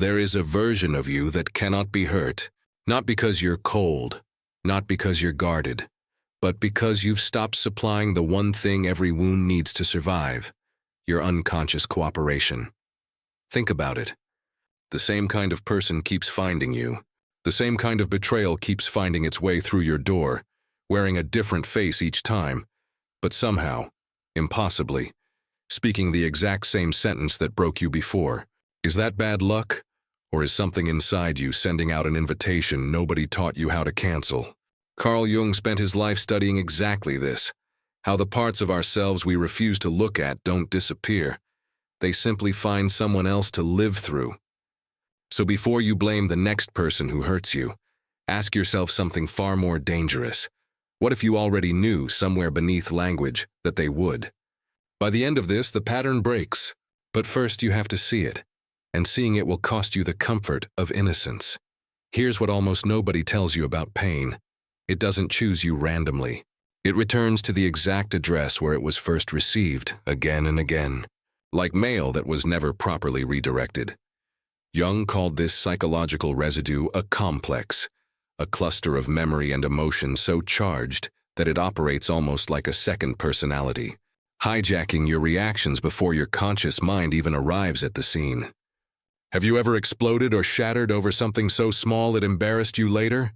There is a version of you that cannot be hurt, not because you're cold, not because you're guarded, but because you've stopped supplying the one thing every wound needs to survive, your unconscious cooperation. Think about it. The same kind of person keeps finding you. The same kind of betrayal keeps finding its way through your door, wearing a different face each time, but somehow, impossibly, speaking the exact same sentence that broke you before. Is that bad luck? Or is something inside you sending out an invitation nobody taught you how to cancel? Carl Jung spent his life studying exactly this, how the parts of ourselves we refuse to look at don't disappear. They simply find someone else to live through. So before you blame the next person who hurts you, ask yourself something far more dangerous. What if you already knew somewhere beneath language that they would? By the end of this, the pattern breaks. But first you have to see it, and seeing it will cost you the comfort of innocence. Here's what almost nobody tells you about pain. It doesn't choose you randomly. It returns to the exact address where it was first received, again and again, like mail that was never properly redirected. Jung called this psychological residue a complex, a cluster of memory and emotion so charged that it operates almost like a second personality, hijacking your reactions before your conscious mind even arrives at the scene. Have you ever exploded or shattered over something so small it embarrassed you later?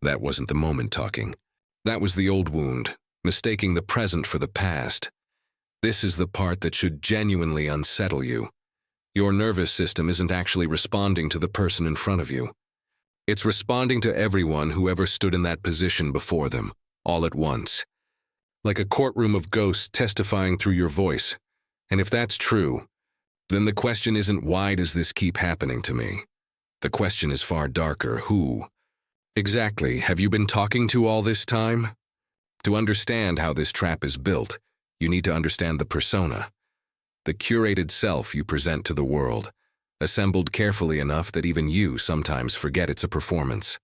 That wasn't the moment talking. That was the old wound, mistaking the present for the past. This is the part that should genuinely unsettle you. Your nervous system isn't actually responding to the person in front of you. It's responding to everyone who ever stood in that position before them, all at once. Like a courtroom of ghosts testifying through your voice. And if that's true, then the question isn't why does this keep happening to me? The question is far darker, who? Exactly, have you been talking to all this time? To understand how this trap is built, you need to understand the persona, the curated self you present to the world, assembled carefully enough that even you sometimes forget it's a performance.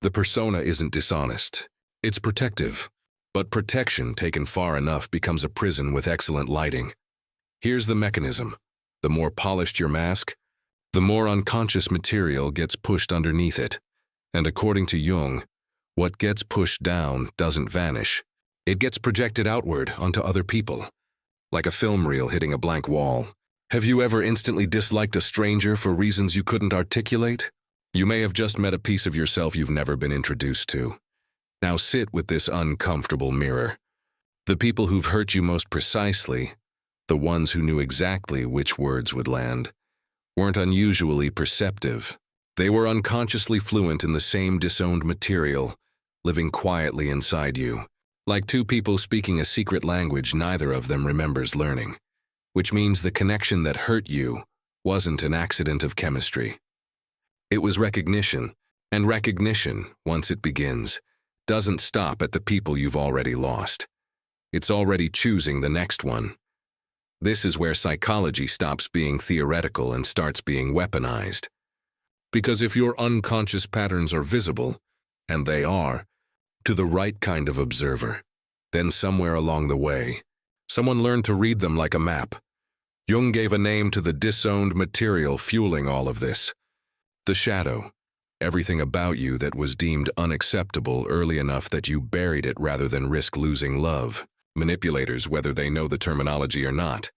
The persona isn't dishonest, it's protective, but protection taken far enough becomes a prison with excellent lighting. Here's the mechanism. The more polished your mask, the more unconscious material gets pushed underneath it. And according to Jung, what gets pushed down doesn't vanish. It gets projected outward onto other people, like a film reel hitting a blank wall. Have you ever instantly disliked a stranger for reasons you couldn't articulate? You may have just met a piece of yourself you've never been introduced to. Now sit with this uncomfortable mirror. The people who've hurt you most precisely, the ones who knew exactly which words would land, weren't unusually perceptive. They were unconsciously fluent in the same disowned material, living quietly inside you. Like two people speaking a secret language neither of them remembers learning, which means the connection that hurt you wasn't an accident of chemistry. It was recognition, and recognition, once it begins, doesn't stop at the people you've already lost. It's already choosing the next one. This is where psychology stops being theoretical and starts being weaponized. Because if your unconscious patterns are visible, and they are, to the right kind of observer, then somewhere along the way, someone learned to read them like a map. Jung gave a name to the disowned material fueling all of this. The shadow, everything about you that was deemed unacceptable early enough that you buried it rather than risk losing love. Manipulators, whether they know the terminology or not,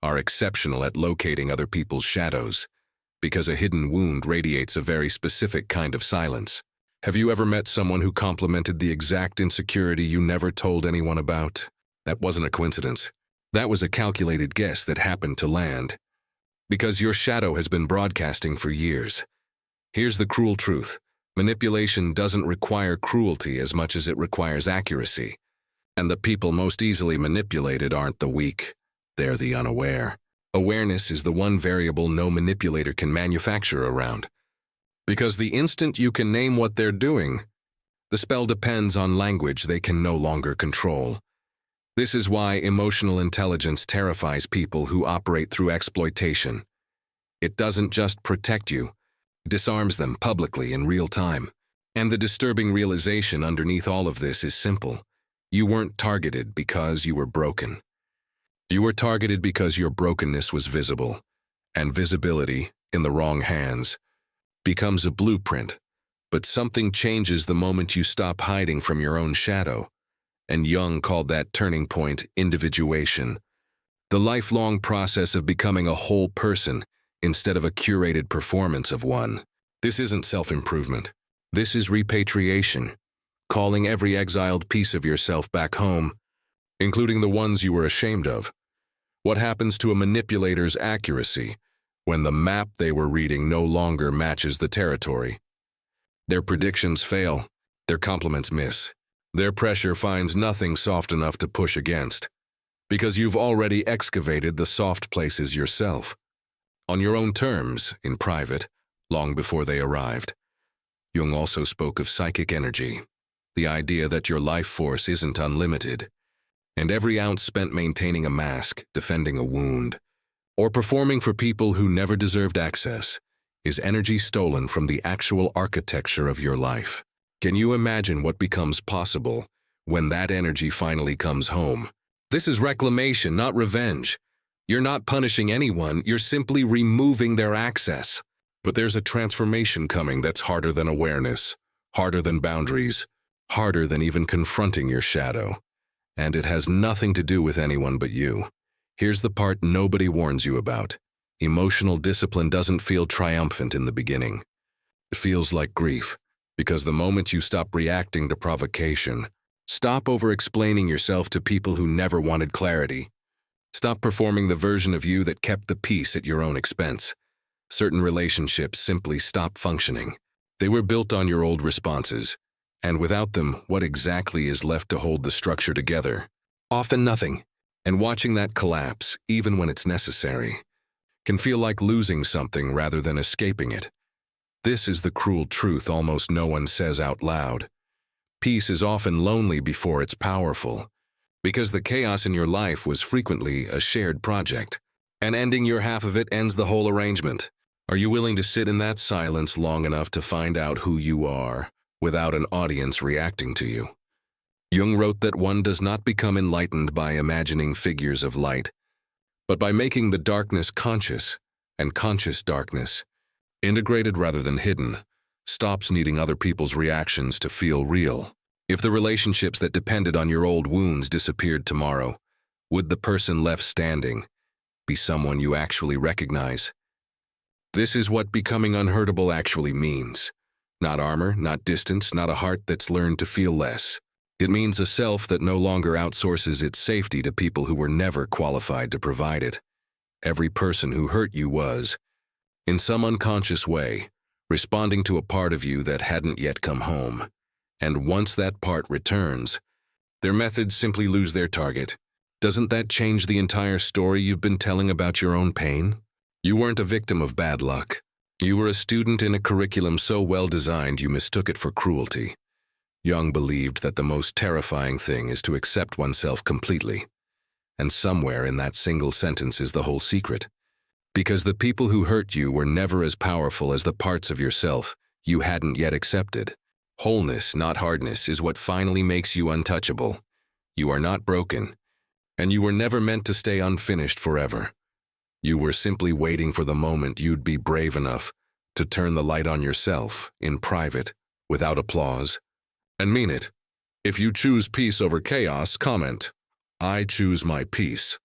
are exceptional at locating other people's shadows, because a hidden wound radiates a very specific kind of silence. Have you ever met someone who complimented the exact insecurity you never told anyone about? That wasn't a coincidence. That was a calculated guess that happened to land. Because your shadow has been broadcasting for years. Here's the cruel truth. Manipulation doesn't require cruelty as much as it requires accuracy. And the people most easily manipulated aren't the weak, they're the unaware. Awareness is the one variable no manipulator can manufacture around. Because the instant you can name what they're doing, the spell depends on language they can no longer control. This is why emotional intelligence terrifies people who operate through exploitation. It doesn't just protect you, it disarms them publicly in real time. And the disturbing realization underneath all of this is simple. You weren't targeted because you were broken. You were targeted because your brokenness was visible, and visibility in the wrong hands, becomes a blueprint. But something changes the moment you stop hiding from your own shadow. And Jung called that turning point individuation, the lifelong process of becoming a whole person instead of a curated performance of one. This isn't self-improvement. This is repatriation, calling every exiled piece of yourself back home, including the ones you were ashamed of. What happens to a manipulator's accuracy when the map they were reading no longer matches the territory? Their predictions fail, their compliments miss. Their pressure finds nothing soft enough to push against, because you've already excavated the soft places yourself, on your own terms, in private, long before they arrived. Jung also spoke of psychic energy, the idea that your life force isn't unlimited, and every ounce spent maintaining a mask, defending a wound, or performing for people who never deserved access, is energy stolen from the actual architecture of your life. Can you imagine what becomes possible when that energy finally comes home? This is reclamation, not revenge. You're not punishing anyone, you're simply removing their access. But there's a transformation coming that's harder than awareness, harder than boundaries, harder than even confronting your shadow. And it has nothing to do with anyone but you. Here's the part nobody warns you about. Emotional discipline doesn't feel triumphant in the beginning. It feels like grief, because the moment you stop reacting to provocation, stop over-explaining yourself to people who never wanted clarity, stop performing the version of you that kept the peace at your own expense, certain relationships simply stop functioning. They were built on your old responses, and without them, what exactly is left to hold the structure together? Often nothing. And watching that collapse, even when it's necessary, can feel like losing something rather than escaping it. This is the cruel truth almost no one says out loud. Peace is often lonely before it's powerful, because the chaos in your life was frequently a shared project, and ending your half of it ends the whole arrangement. Are you willing to sit in that silence long enough to find out who you are, without an audience reacting to you? Jung wrote that one does not become enlightened by imagining figures of light, but by making the darkness conscious, and conscious darkness, integrated rather than hidden, stops needing other people's reactions to feel real. If the relationships that depended on your old wounds disappeared tomorrow, would the person left standing be someone you actually recognize? This is what becoming unhurtable actually means. Not armor, not distance, not a heart that's learned to feel less. It means a self that no longer outsources its safety to people who were never qualified to provide it. Every person who hurt you was, in some unconscious way, responding to a part of you that hadn't yet come home. And once that part returns, their methods simply lose their target. Doesn't that change the entire story you've been telling about your own pain? You weren't a victim of bad luck. You were a student in a curriculum so well designed you mistook it for cruelty. Jung believed that the most terrifying thing is to accept oneself completely. And somewhere in that single sentence is the whole secret. Because the people who hurt you were never as powerful as the parts of yourself you hadn't yet accepted. Wholeness, not hardness, is what finally makes you untouchable. You are not broken, and you were never meant to stay unfinished forever. You were simply waiting for the moment you'd be brave enough to turn the light on yourself, in private, without applause. And mean it. If you choose peace over chaos, comment, "I choose my peace."